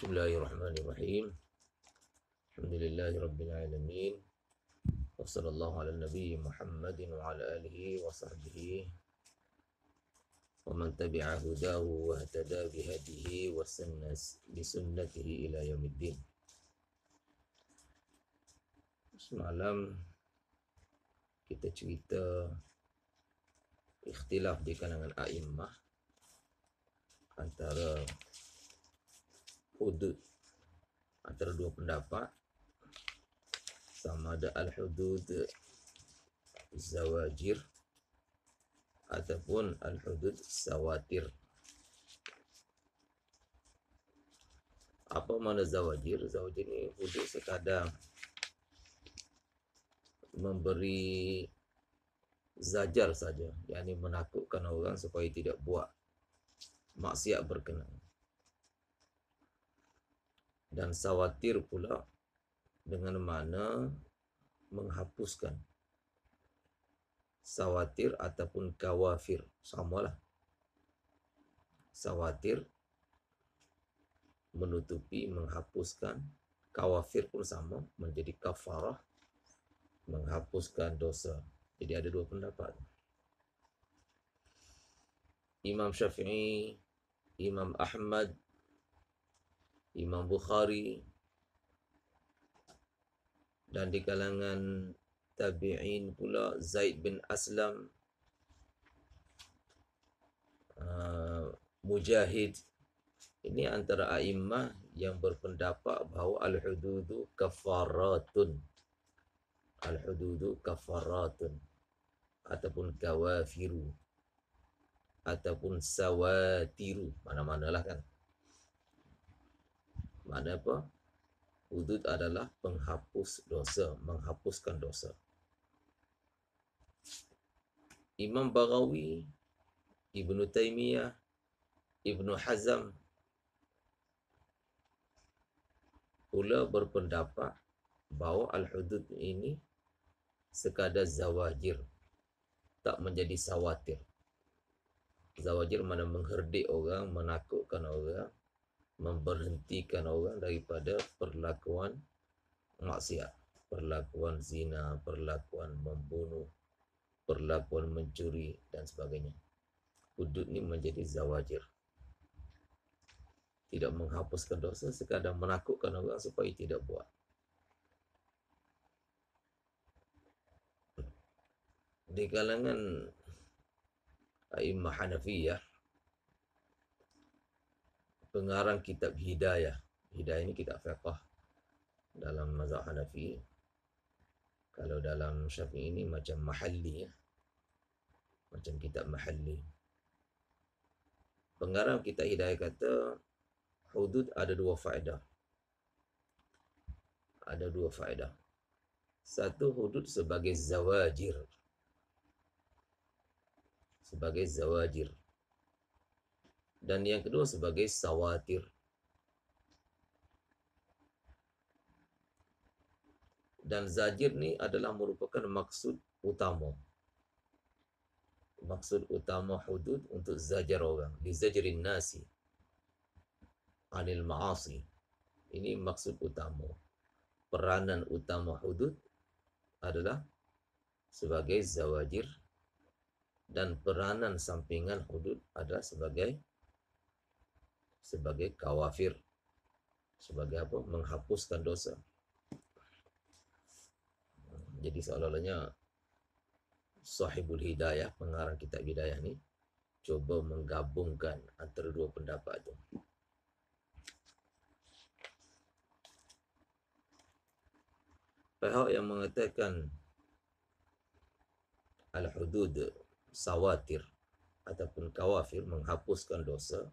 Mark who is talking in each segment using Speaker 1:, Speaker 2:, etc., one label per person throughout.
Speaker 1: Bismillahirrahmanirrahim. Alhamdulillahi rabbil alamin. Wa sallallahu ala nabi Muhammadin wa ala alihi wa sahbihi wa man tabi'a hudahu wa ihtada bihadihi wa sanna bi sunnatihi ila yaumiddin. Semalam kita cerita ikhtilaf di kalangan a'immah antara hudud, antara dua pendapat, sama ada al-hudud zawajir ataupun al-hudud sawatir. Apa makna zawajir? Zawajir ini hudud sekadar memberi zajar saja, yakni menakutkan orang supaya tidak buat maksiat berkenaan. Dan sawatir pula dengan makna menghapuskan. Sawatir ataupun kawafir samalah. Sawatir menutupi, menghapuskan. Kawafir pun sama, menjadi kafarah, menghapuskan dosa. Jadi ada dua pendapat. Imam Syafi'i, Imam Ahmad, Imam Bukhari, dan di kalangan tabi'in pula Zaid bin Aslam, Mujahid. Ini antara a'immah yang berpendapat bahawa al-hududu kafaratun. Al-hududu kafaratun ataupun kawafiru ataupun sawatiru, mana-manalah kan. Makna apa? Hudud adalah penghapus dosa, menghapuskan dosa. Imam Baghawi, Ibnu Taimiyah, Ibnu Hazm pula berpendapat bahawa al-hudud ini sekadar zawajir, tak menjadi sawatir. Zawajir mana mengherdik orang, menakutkan orang, memberhentikan orang daripada perlakuan maksiat, perlakuan zina, perlakuan membunuh, perlakuan mencuri dan sebagainya. Hudud ini menjadi zawajir, tidak menghapuskan dosa, sekadar menakutkan orang supaya tidak buat. Di kalangan a'immah Hanafiyah, pengarang kitab Hidayah. Hidayah ini kitab fiqh dalam mazhab Hanafi. Kalau dalam Syafi'i ini macam mahalli, ya. Macam kitab mahalli. Pengarang kitab Hidayah kata hudud ada dua faedah. Ada dua faedah. Satu, hudud sebagai zawajir. Sebagai zawajir. Dan yang kedua sebagai sawatir. Dan zajir ni adalah merupakan maksud utama. Maksud utama hudud untuk zajar orang. Li zajrin nasi anil ma'asi. Ini maksud utama. Peranan utama hudud adalah sebagai zawajir. Dan peranan sampingan hudud adalah sebagai kawafir. Sebagai apa? Menghapuskan dosa. Jadi seolah-olahnya sahibul hidayah, pengarang kitab Hidayah ni, cuba menggabungkan antara dua pendapat itu. Pihak yang mengatakan al-hudud sawatir ataupun kawafir, menghapuskan dosa,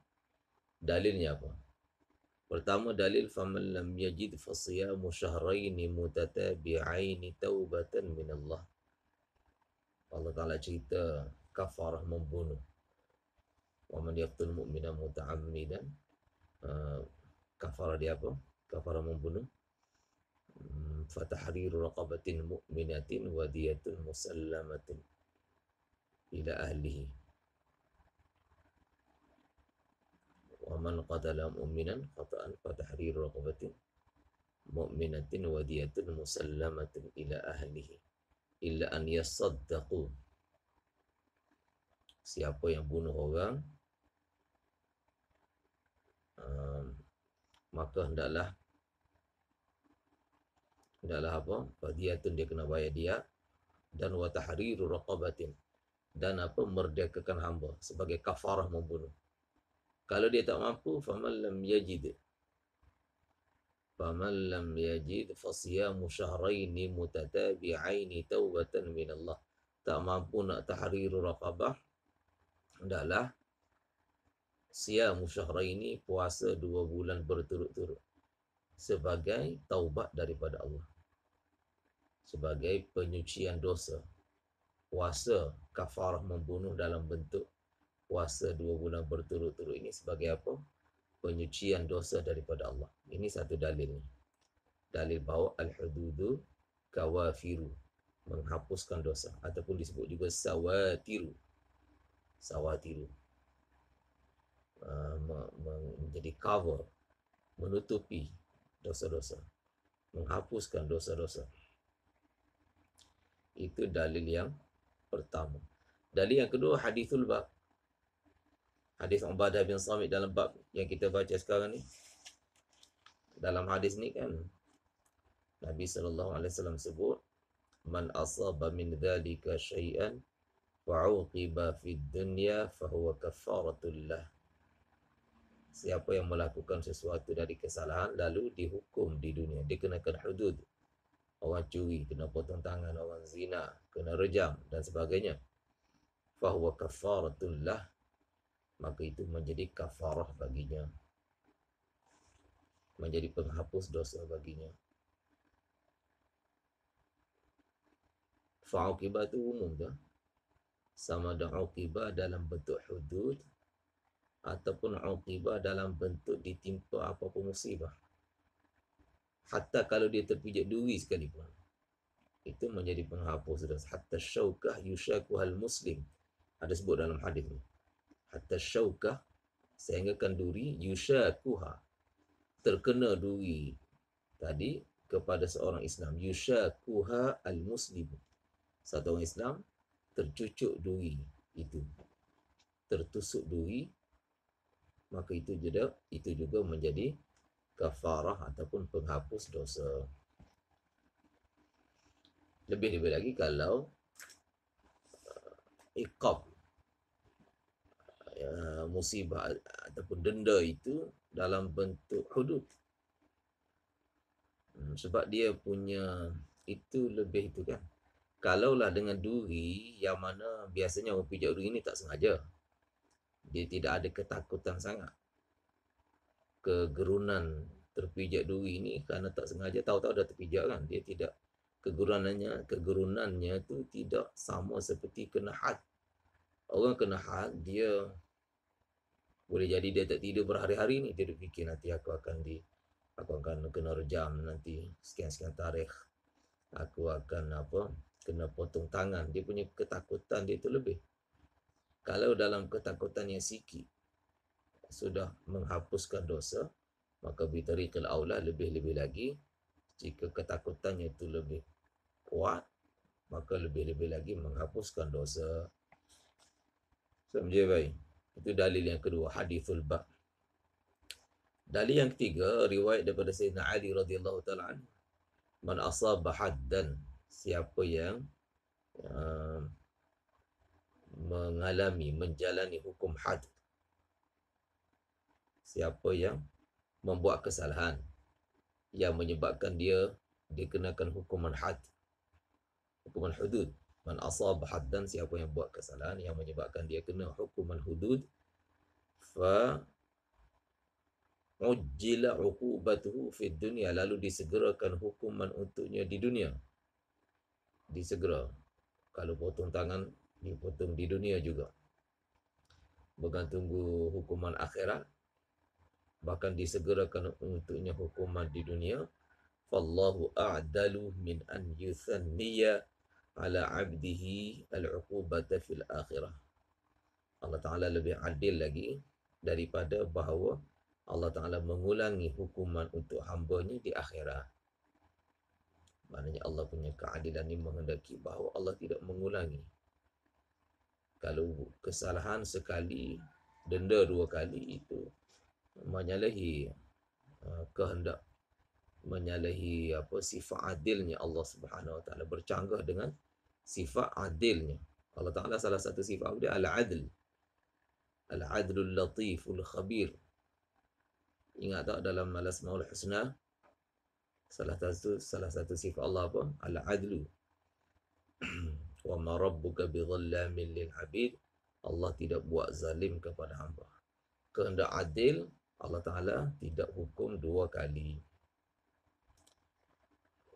Speaker 1: dalilnya apa? Pertama dalil, faman lam yajid fasiyamu syahraini mutatabi'aini taubatan minallah. Allah Ta'ala cerita kafarah membunuh. Wa man yaqtul mu'mina muta'ammidan. Kafarah dia apa? Kafarah membunuh. Fatahriru raqabatin mu'minatin wa diyatun musallamatin ila ahlihi. Wa man qatala mu'minan khata'an fa tahriru raqabatin mu'minatin wa diyatun musallamatin ila ahlihi illa an yasaddaqu. Siapa yang bunuh orang, maka hendaklah apa? Fadiyatun, dia kena bayar dia, dan wa tahriru raqabatin, dan apa? Merdekakan hamba sebagai kafarah membunuh. Kalau dia tak mampu, faman lam yajid fasiyamu syahraini mutatabi'aini taubatan min Allah. Tak mampu nak tahriru raqabah, hendaklah siyamu syahraini, puasa 2 bulan berturut-turut sebagai taubat daripada Allah, sebagai penyucian dosa. Puasa kafarah membunuh dalam bentuk puasa 2 bulan berturut-turut ini sebagai apa? Penyucian dosa daripada Allah. Ini satu dalil ni. Dalil bahawa al-hududu kawafiru, menghapuskan dosa, ataupun disebut juga sawatiru. Sawatiru, menjadi cover, menutupi dosa-dosa, menghapuskan dosa-dosa. Itu dalil yang pertama. Dalil yang kedua, hadithul bab. Hadis Ubadah bin Samit dalam bab yang kita baca sekarang ni. Dalam hadis ni kan, Nabi SAW sebut, man asaba min dhalika syai'an fa'uqiba fid dunya fahuwa kafaratul lah. Siapa yang melakukan sesuatu dari kesalahan lalu dihukum di dunia, dikenakan hudud. Orang curi kena potong tangan, orang zina kena rejam dan sebagainya. Fahuwa kafaratul lah, maka itu menjadi kafarah baginya, menjadi penghapus dosa baginya. Fa'uqibah itu umum dah. Sama ada uqibah dalam bentuk hudud ataupun uqibah dalam bentuk ditimpa apa-apa musibah. Hatta kalau dia terpijak duri sekalipun, itu menjadi penghapus dosa. Hatta syaukah yushakuhal muslim, ada sebut dalam hadis ni. Hatta syaukah, sehinggakan duri, yushakuha, terkena duri tadi kepada seorang Islam. Yushakuha al-muslim, satu orang Islam tercucuk duri itu, tertusuk duri, maka itu juga menjadi kafarah ataupun penghapus dosa. Lebih-lebih lagi kalau iqab, musibah ataupun denda itu dalam bentuk hudud. Sebab dia punya itu lebih itu kan. Kalaulah dengan duri, yang mana biasanya orang pijak duri ini tak sengaja, dia tidak ada ketakutan sangat, kegerunan terpijak duri ini kerana tak sengaja, tahu-tahu dah terpijak kan, dia tidak, kegerunannya tu tidak sama seperti kena had. Orang kena had, dia boleh jadi dia tak tidur berhari-hari ni, dia fikir nanti aku akan kena rejam nanti sekian-sekian tarikh, aku akan kena potong tangan. Dia punya ketakutan dia tu lebih. Kalau dalam ketakutan yang sikit sudah menghapuskan dosa, maka bitariqil aula, lebih-lebih lagi jika ketakutannya itu lebih kuat, maka lebih-lebih lagi menghapuskan dosa. Sampai baik. Itu dalil yang kedua, hadithul bab. Dalil yang ketiga, riwayat daripada Sayyidina Ali radhiyallahu ta'ala anhu, man asaba haddan, siapa yang menjalani hukum had, siapa yang membuat kesalahan yang menyebabkan dia dikenakan hukuman had, hukuman hudud. Man asaba haddan, siapa yang buat kesalahan yang menyebabkan dia kena hukuman hudud, fa ujjila uqubatuhu fid dunya, lalu disegerakan hukuman untuknya di dunia. Disegera. Kalau potong tangan, dipotong di dunia juga. Bukan tunggu hukuman akhirat, bahkan disegerakan untuknya hukuman di dunia. Fallahu a'dalu min an yuthanniya ala abdihi al-uqubata fil akhirah. Allah Ta'ala lebih adil lagi daripada bahawa Allah Ta'ala mengulangi hukuman untuk hambanya di akhirat. Maknanya Allah punya keadilan ini menghendaki bahawa Allah tidak mengulangi. Kalau kesalahan sekali, denda 2 kali, itu menyalahi kehendak, menyalahi sifat adilnya Allah Subhanahu Wa Taala, bercanggah dengan sifat adilnya Allah Taala. Salah satu sifat dia al-adl, al-adlul latiful khabir. Ingat tak dalam Al-Asmaul Husna, salah satu sifat Allah apa? Al-adlu. Wa ma rabbuka bidhallamin lil abid. Allah tidak buat zalim kepada hamba. Kehendak adil, Allah Ta'ala tidak hukum 2 kali.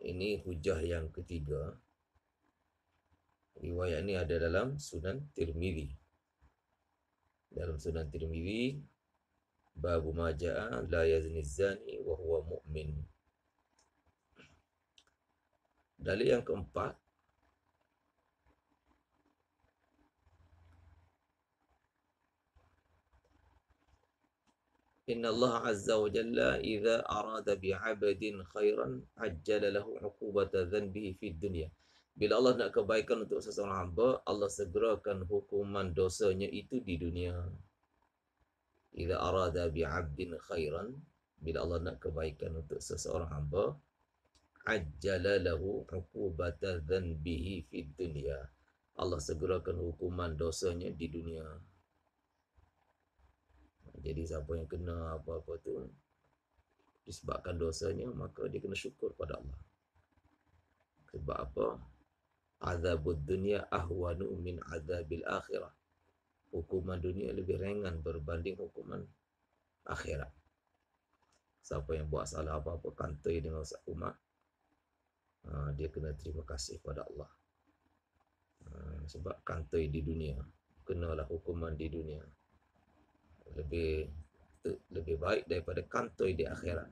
Speaker 1: Ini hujah yang ketiga. Riwayat ini ada dalam Sunan Tirmizi. Dalam Sunan Tirmizi, Babu ma ja'a la yazni zani wa huwa mu'min. Dalil yang keempat, Inna Allah Azza wa Jalla idza arada bi'abdin khairan ajjala lahu 'uqubata dhanbihi fid dunya. Bila Allah nak kebaikan untuk seseorang hamba, Allah segerakan hukuman dosanya itu di dunia. Idza arada bi'abdin khairan, bila Allah nak kebaikan untuk seseorang hamba, ajjala lahu 'uqubata dhanbihi fid dunya. Allah segerakan hukuman dosanya di dunia. Jadi siapa yang kena apa-apa tu disebabkan dosanya, maka dia kena syukur pada Allah. Sebab apa? Azabud dunia ahwanu min azabil akhirah. Hukuman dunia lebih ringan berbanding hukuman akhirat. Siapa yang buat salah apa-apa, kantoi dengan Ustaz Umar, dia kena terima kasih pada Allah. Sebab kantoi di dunia, kenalah hukuman di dunia. Lebih baik daripada kantoi di akhirat.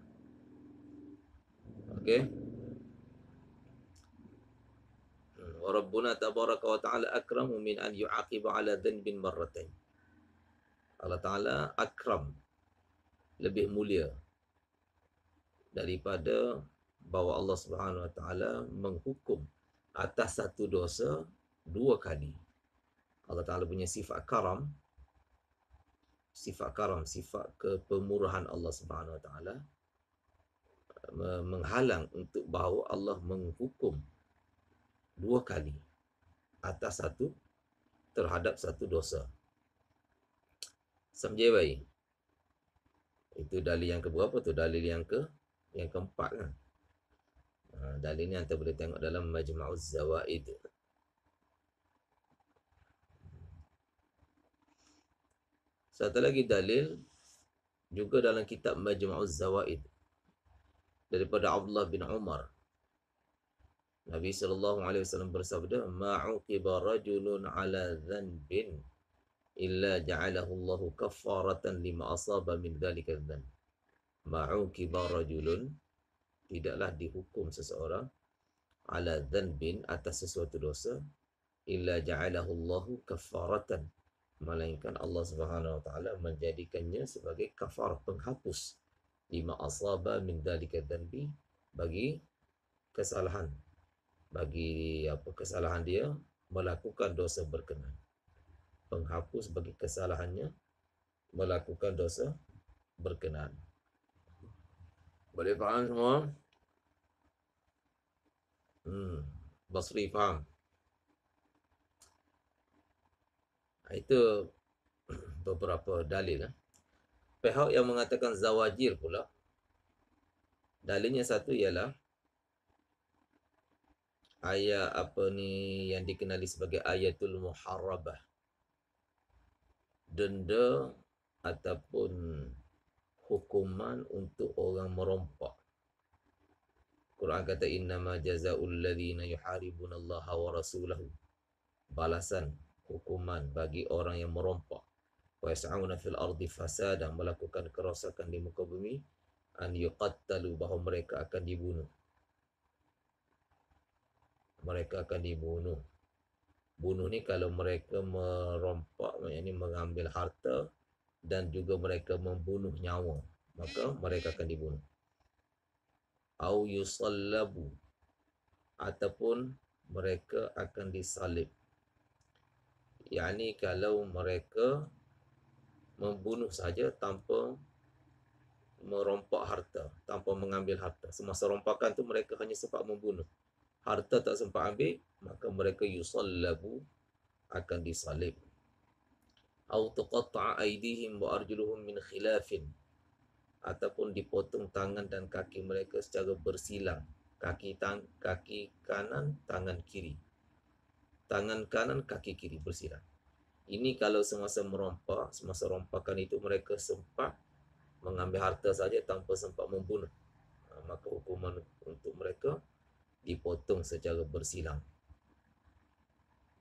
Speaker 1: Okey. Wa rabbuna tabaraka wa ta'ala akramu min an yu'aqiba ala dhanbin marratain. Allah Ta'ala akram, lebih mulia daripada bahawa Allah Subhanahu Wa Ta'ala menghukum atas satu dosa 2 kali. Allah Ta'ala punya sifat karam, sifat kepemurahan Allah Subhanahu Wa Ta'ala menghalang untuk bahawa Allah menghukum 2 kali atas terhadap satu dosa. Samjai baik. Itu dalil yang keberapa tu? Dalil yang keempat kan. Dalil ni anda boleh tengok dalam Majma'uz Zawaid. Satu lagi dalil juga dalam kitab Majma'uz Zawaid daripada Abdullah bin Umar. Nabi SAW bersabda, "Ma'uqiba rajulun ala dhanbin illa ja'alahu Allahu kaffaratan lima asaba min dhalika dhanb." Ma'uqiba rajulun, tidaklah dihukum seseorang ala dhanbin, atas sesuatu dosa, illa ja'alahu Allahu kaffaratan, melainkan Allah Subhanahu Wa Ta'ala menjadikannya sebagai kafar, penghapus, lima asaba min dhalika dhanbi, bagi kesalahan, bagi kesalahan dia melakukan dosa berkenaan. Penghapus bagi kesalahannya melakukan dosa berkenaan. Boleh faham semua? Basri faham? Itu beberapa dalil. Pihak yang mengatakan zawajir pula, dalilnya satu ialah ayat yang dikenali sebagai ayatul muharrabah. Denda ataupun hukuman untuk orang merompak. Quran kata, innama jazaa'ul ladzina yuharibunallaha wa rasulahu. Balasan, hukuman bagi orang yang merompak, wa yas'auna fil ardi fasada, melakukan kerosakan di muka bumi, an yuqattalu, bahawa mereka akan dibunuh. Mereka akan dibunuh. Bunuh ni kalau mereka merompak, maknanya mengambil harta dan juga mereka membunuh nyawa, maka mereka akan dibunuh. Au yusallabu, ataupun mereka akan disalib. Yani kalau mereka membunuh saja tanpa merompak harta, tanpa mengambil harta. Semasa rompakan tu mereka hanya sempat membunuh. Harta tak sempat ambil, maka mereka yusallabu, akan disalib. Au tuqatta'a aydihim wa arjuluhum min khilafin, ataupun dipotong tangan dan kaki mereka secara bersilang. Kaki kanan, tangan kiri. Tangan kanan, kaki kiri bersilang. Ini kalau semasa merompak, semasa rompakan itu mereka sempat mengambil harta saja tanpa sempat membunuh. Maka hukuman untuk mereka dipotong secara bersilang.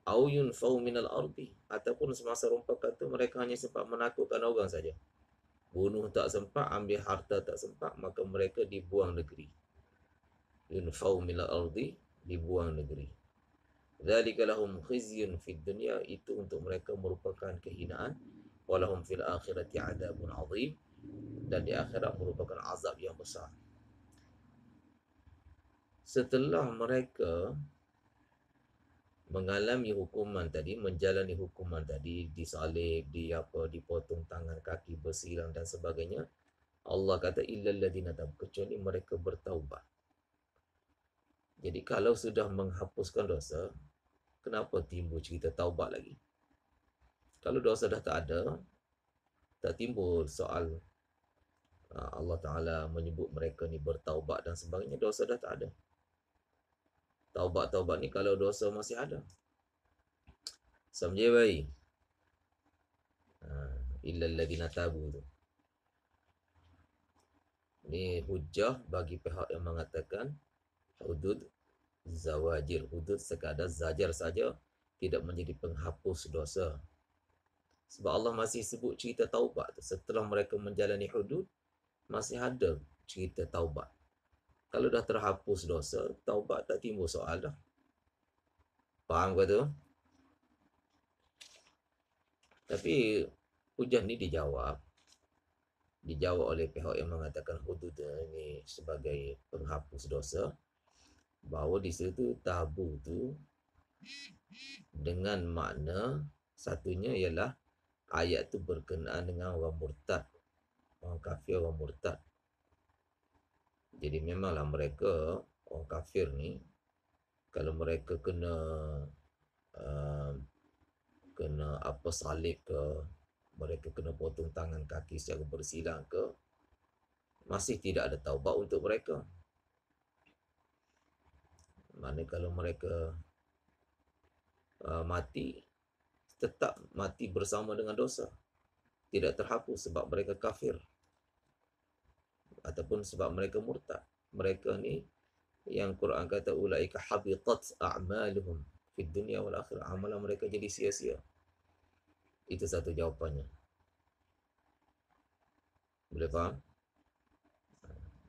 Speaker 1: Au yunfau minal ardi, ataupun semasa rompakan itu mereka hanya sempat menakutkan orang saja. Bunuh tak sempat, ambil harta tak sempat, maka mereka dibuang negeri. Yunfau minal ardi, dibuang negeri. Dzalika lahum khizyun fid dunya, itu untuk mereka merupakan kehinaan. Walahum fil akhirati adzabun azim, dan di akhirat merupakan azab yang besar. Setelah mereka mengalami hukuman tadi, menjalani hukuman tadi, disalib, dipotong tangan, kaki, bersilang dan sebagainya, Allah kata illal ladzina tabu, kecuali mereka bertaubat. Jadi kalau sudah menghapuskan dosa, kenapa timbul cerita taubat lagi? Kalau dosa dah tak ada, tak timbul soal Allah Ta'ala menyebut mereka ni bertaubat dan sebagainya. Dosa dah tak ada. Taubat-taubat ni kalau dosa masih ada. Samjai baik. Illal ladzina tabu tu. Ini hujah bagi pihak yang mengatakan hudud zawajir. Hudud sekadar zajar saja, tidak menjadi penghapus dosa. Sebab Allah masih sebut cerita taubat tu. Setelah mereka menjalani hudud, masih ada cerita taubat. Kalau dah terhapus dosa, taubat tak timbul soal dah. Faham ke tu? Tapi hujah ni dijawab oleh pihak yang mengatakan hudud ini sebagai penghapus dosa, bahawa di situ tabu tu dengan makna satunya ialah ayat tu berkenaan dengan orang murtad, orang kafir, orang murtad. Jadi memanglah mereka, orang kafir ni, kalau mereka kena salib ke, mereka kena potong tangan kaki secara bersilang ke, masih tidak ada taubat untuk mereka. Mana kalau mereka mati, tetap mati bersama dengan dosa, tidak terhapus sebab mereka kafir ataupun sebab mereka murtad. Mereka ni yang Quran kata ulaika habitat a'maluhum fid dunya wal akhirah, amalan mereka jadi sia-sia. Itu satu jawapannya. Boleh faham?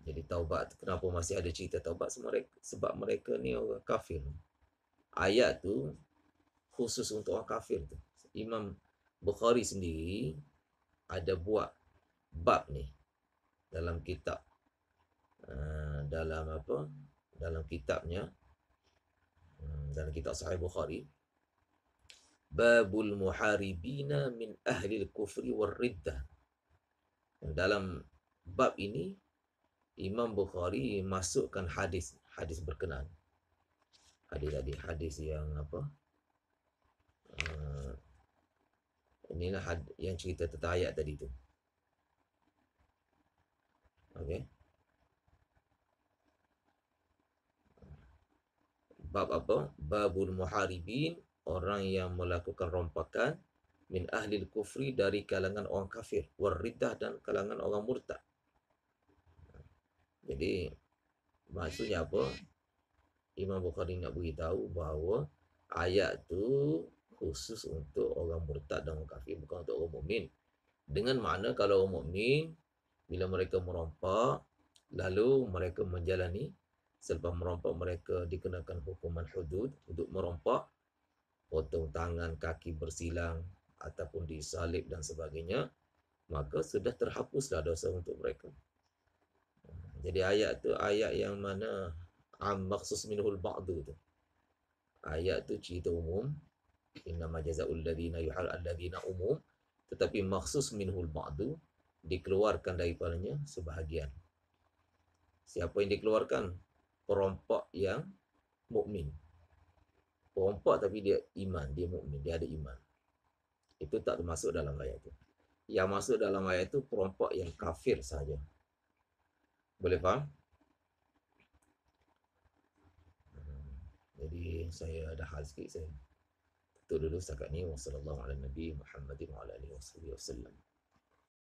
Speaker 1: Jadi taubat, kenapa masih ada cerita taubat? Sebab mereka ni orang kafir. Ayat tu khusus untuk orang kafir tu. Imam Bukhari sendiri ada buat bab ni dalam kitab, dalam kitabnya, dalam kitab Sahih Bukhari, Babul Muharibina min Ahlil Kufri wal Riddah. Dalam bab ini Imam Bukhari masukkan hadis berkenaan. Hadis yang inilah yang cerita tentang ayat tadi tu. Okey. Bab apa? Babul Muharibin, orang yang melakukan rompakan, min ahlil kufri, dari kalangan orang kafir, war riddah, dan kalangan orang murtad. Jadi maksudnya apa? Imam Bukhari nak beritahu bahawa ayat tu khusus untuk orang murtad dan orang kafir, bukan untuk orang mukmin. Dengan makna kalau orang mukmin, bila mereka merompak, lalu mereka menjalani, selepas merompak mereka dikenakan hukuman hudud untuk merompak, potong tangan, kaki bersilang ataupun disalib dan sebagainya, maka sudah terhapuslah dosa untuk mereka. Jadi ayat tu ayat yang mana maksus minhul ba'du tu. Ayat tu cerita umum, innama jazaa'ul ladzina alladzina umum, tetapi maksus minhul ba'du, dikeluarkan daripadanya sebahagian. Siapa yang dikeluarkan? Perompak yang mukmin. Perompak tapi dia iman, dia mukmin, dia ada iman. Itu tak termasuk dalam ayat itu. Yang masuk dalam ayat itu perompak yang kafir saja. Boleh faham? Jadi saya ada hal sikit saya. Itu dulu setakat ni. Wassalamualaikum warahmatullahi wabarakatuh.